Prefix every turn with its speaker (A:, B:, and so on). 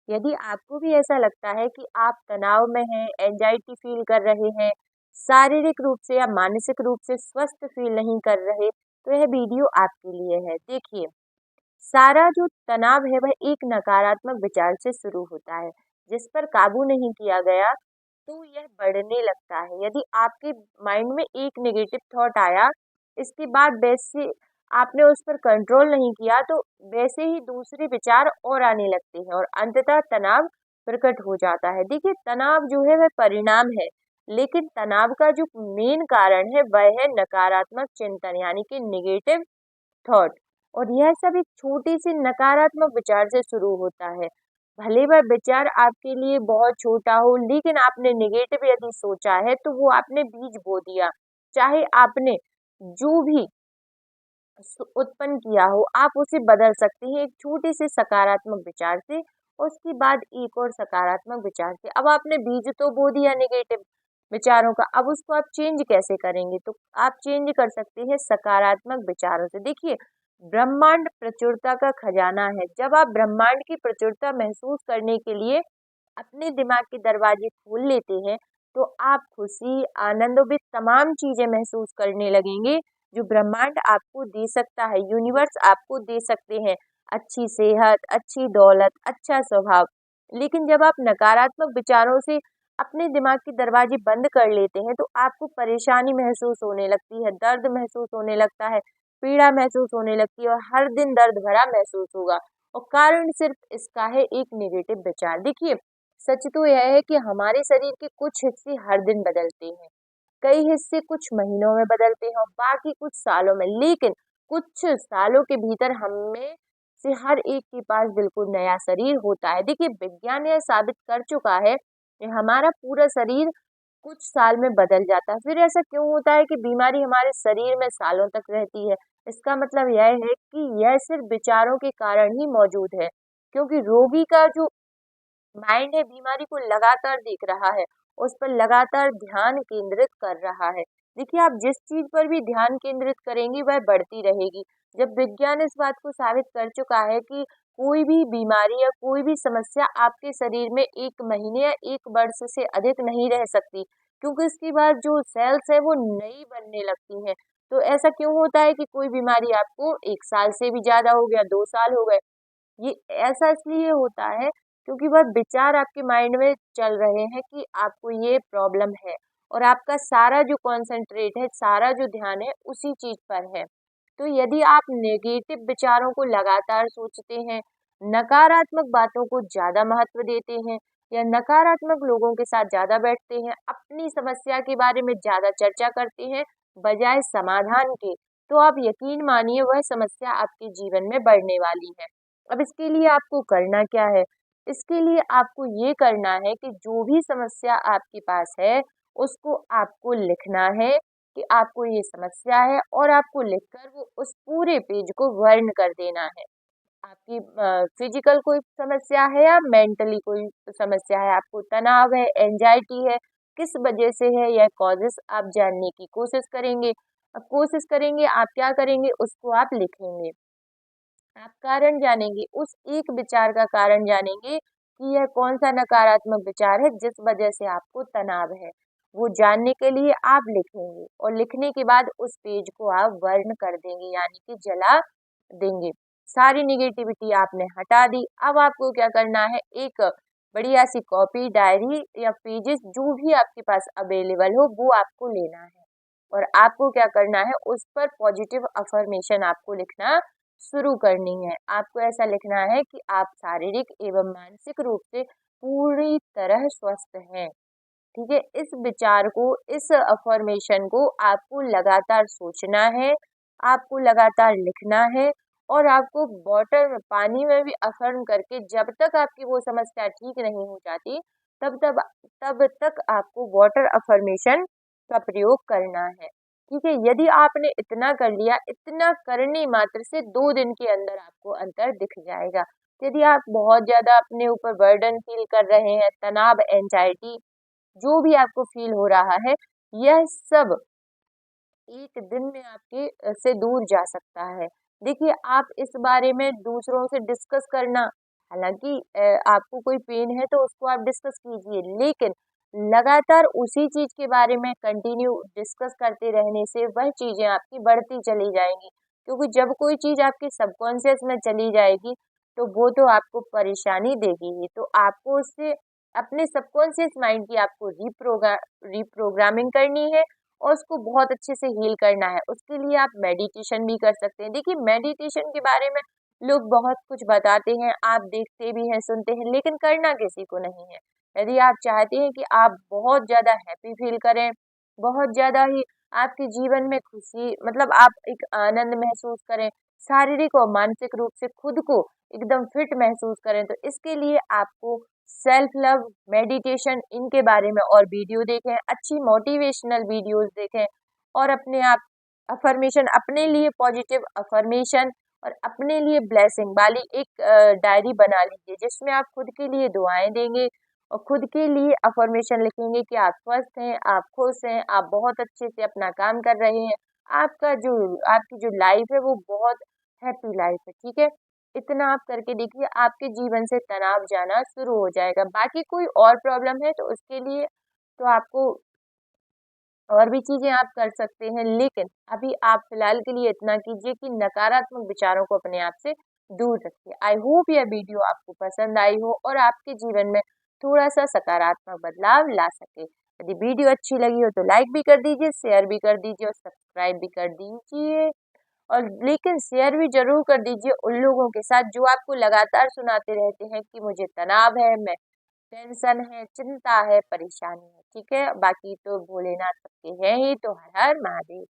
A: यदि आपको भी ऐसा लगता है कि आप तनाव में हैं, एंजाइटी फील कर रहे हैं, शारीरिक रूप से या मानसिक रूप से स्वस्थ फील नहीं कर रहे, तो यह वीडियो आपके लिए है। देखिए, सारा जो तनाव है वह एक नकारात्मक विचार से शुरू होता है, जिस पर काबू नहीं किया गया तो यह बढ़ने लगता है। यदि आपके माइंड में एक नेगेटिव थॉट आया, इसके बाद वैसे आपने उस पर कंट्रोल नहीं किया तो वैसे ही दूसरे विचार और आने लगते हैं और अंततः तनाव प्रकट हो जाता है। देखिए, तनाव जो है वह परिणाम है, लेकिन तनाव का जो मेन कारण है वह है नकारात्मक चिंतन यानी कि नेगेटिव थॉट। और यह सब एक छोटी सी नकारात्मक विचार से शुरू होता है। भले वह विचार आपके लिए बहुत छोटा हो, लेकिन आपने नेगेटिव यदि सोचा है तो वो आपने बीज बो दिया। चाहे आपने जो भी उत्पन्न किया हो, आप उसे बदल सकते हैं एक छोटे से सकारात्मक विचार से, और उसके बाद एक और सकारात्मक विचार से। अब आपने बीज तो बो दिया नेगेटिव विचारों का, अब उसको आप चेंज कैसे करेंगे? तो आप चेंज कर सकते हैं सकारात्मक विचारों से। देखिए, ब्रह्मांड प्रचुरता का खजाना है। जब आप ब्रह्मांड की प्रचुरता महसूस करने के लिए अपने दिमाग के दरवाजे खोल लेते हैं, तो आप खुशी, आनंद और भी तमाम चीजें महसूस करने लगेंगे जो ब्रह्मांड आपको दे सकता है, यूनिवर्स आपको दे सकते हैं। अच्छी सेहत, अच्छी दौलत, अच्छा स्वभाव। लेकिन जब आप नकारात्मक विचारों से अपने दिमाग के दरवाजे बंद कर लेते हैं तो आपको परेशानी महसूस होने लगती है, दर्द महसूस होने लगता है, पीड़ा महसूस होने लगती है और हर दिन दर्द भरा महसूस होगा। और कारण सिर्फ इसका है एक नेगेटिव विचार। देखिए, सच तो यह है कि हमारे शरीर के कुछ हिस्से हर दिन बदलते हैं, कई हिस्से कुछ महीनों में बदलते हैं और बाकी कुछ सालों में। लेकिन कुछ सालों के भीतर हमें से हर एक के पास बिल्कुल नया शरीर होता है। देखिए, विज्ञान यह साबित कर चुका है कि हमारा पूरा शरीर कुछ साल में बदल जाता है। फिर ऐसा क्यों होता है कि बीमारी हमारे शरीर में सालों तक रहती है? इसका मतलब यह है कि यह सिर्फ विचारों के कारण ही मौजूद है, क्योंकि रोगी का जो माइंड है बीमारी को लगातार देख रहा है, उस पर लगातार ध्यान केंद्रित कर रहा है। देखिए, आप जिस चीज पर भी ध्यान केंद्रित करेंगे वह बढ़ती रहेगी। जब विज्ञान इस बात को साबित कर चुका है कि कोई भी बीमारी या कोई भी समस्या आपके शरीर में 1 महीने या 1 वर्ष से अधिक नहीं रह सकती, क्योंकि इसके बाद जो सेल्स है वो नई बनने लगती हैं। तो ऐसा क्यों होता है कि कोई बीमारी आपको 1 साल से भी ज्यादा हो गया, 2 साल हो गए? ये ऐसा इसलिए होता है क्योंकि वह विचार आपके माइंड में चल रहे हैं कि आपको ये प्रॉब्लम है, और आपका सारा जो कॉन्सेंट्रेट है, सारा जो ध्यान है उसी चीज पर है। तो यदि आप नेगेटिव विचारों को लगातार सोचते हैं, नकारात्मक बातों को ज्यादा महत्व देते हैं, या नकारात्मक लोगों के साथ ज्यादा बैठते हैं, अपनी समस्या के बारे में ज्यादा चर्चा करते हैं बजाय समाधान के, तो आप यकीन मानिए वह समस्या आपके जीवन में बढ़ने वाली है। अब इसके लिए आपको करना क्या है? इसके लिए आपको ये करना है कि जो भी समस्या आपके पास है, उसको आपको लिखना है कि आपको ये समस्या है, और आपको लिखकर वो उस पूरे पेज को वर्ण कर देना है। आपकी फिजिकल कोई समस्या है या मेंटली कोई समस्या है, आपको तनाव है, एंजाइटी है, किस वजह से है, यह कॉजेस आप जानने की कोशिश करेंगे। अब कोशिश करेंगे, आप क्या करेंगे, उसको आप लिखेंगे। आप कारण जानेंगे, उस एक विचार का कारण जानेंगे कि यह कौन सा नकारात्मक विचार है जिस वजह से आपको तनाव है। वो जानने के लिए आप लिखेंगे, और लिखने के बाद उस पेज को आप वर्ण कर देंगे यानी कि जला देंगे। सारी निगेटिविटी आपने हटा दी। अब आपको क्या करना है, एक बढ़िया सी कॉपी, डायरी या पेजेस जो भी आपके पास अवेलेबल हो वो आपको लेना है, और आपको क्या करना है, उस पर पॉजिटिव अफर्मेशन आपको लिखना शुरू करनी है। आपको ऐसा लिखना है कि आप शारीरिक एवं मानसिक रूप से पूरी तरह स्वस्थ हैं। ठीक है, इस विचार को, इस अफर्मेशन को आपको लगातार सोचना है, आपको लगातार लिखना है, और आपको वाटर में, पानी में भी अफर्म करके जब तक आपकी वो समस्या ठीक नहीं हो जाती, तब तब तब तक आपको वाटर अफर्मेशन का प्रयोग करना है। ठीक है, यदि आपने इतना कर लिया, इतना करने मात्र से 2 दिन के अंदर आपको अंतर दिख जाएगा। यदि आप बहुत ज्यादा अपने ऊपर बर्डन फील कर रहे हैं, तनाव, एंजाइटी जो भी आपको फील हो रहा है, यह सब एक दिन में आपके से दूर जा सकता है। देखिए, आप इस बारे में दूसरों से डिस्कस करना, हालांकि आपको कोई पेन है तो उसको आप डिस्कस कीजिए, लेकिन लगातार उसी चीज के बारे में कंटिन्यू डिस्कस करते रहने से वह चीजें आपकी बढ़ती चली जाएंगी। क्योंकि जब कोई चीज आपके सबकॉन्शियस में चली जाएगी तो वो तो आपको परेशानी देगी ही। तो आपको उससे अपने सबकॉन्शियस माइंड की आपको रिप्रोग्रामिंग करनी है और उसको बहुत अच्छे से हील करना है। उसके लिए आप मेडिटेशन भी कर सकते हैं। देखिए, मेडिटेशन के बारे में लोग बहुत कुछ बताते हैं, आप देखते भी हैं, सुनते हैं, लेकिन करना किसी को नहीं है। यदि आप चाहते हैं कि आप बहुत ज़्यादा हैप्पी फील करें, बहुत ज़्यादा ही आपके जीवन में खुशी, मतलब आप एक आनंद महसूस करें, शारीरिक और मानसिक रूप से खुद को एकदम फिट महसूस करें, तो इसके लिए आपको सेल्फ लव, मेडिटेशन, इनके बारे में और वीडियो देखें, अच्छी मोटिवेशनल वीडियोस देखें और अपने आप अफर्मेशन, अपने लिए पॉजिटिव अफर्मेशन और अपने लिए ब्लेसिंग वाली एक डायरी बना लीजिए, जिसमें आप खुद के लिए दुआएं देंगे और खुद के लिए अफर्मेशन लिखेंगे कि आप स्वस्थ हैं, आप खुश हैं, आप बहुत अच्छे से अपना काम कर रहे हैं, आपकी जो लाइफ है वो बहुत हैप्पी लाइफ है। ठीक है, इतना आप करके देखिए, आपके जीवन से तनाव जाना शुरू हो जाएगा। बाकी कोई और प्रॉब्लम है तो उसके लिए तो आपको और भी चीजें आप कर सकते हैं, लेकिन अभी आप फिलहाल के लिए इतना कीजिए कि नकारात्मक विचारों को अपने आप से दूर रखिए। आई होप यह वीडियो आपको पसंद आई हो और आपके जीवन में थोड़ा सा सकारात्मक बदलाव ला सके। यदि वीडियो अच्छी लगी हो तो लाइक भी कर दीजिए, शेयर भी कर दीजिए और सब्सक्राइब भी कर दीजिए। और लेकिन शेयर भी जरूर कर दीजिए उन लोगों के साथ जो आपको लगातार सुनाते रहते हैं कि मुझे तनाव है, मैं टेंशन है, चिंता है, परेशानी है। ठीक है, बाकी तो भोलेनाथ सबके हैं ही, तो हर हर महादेव।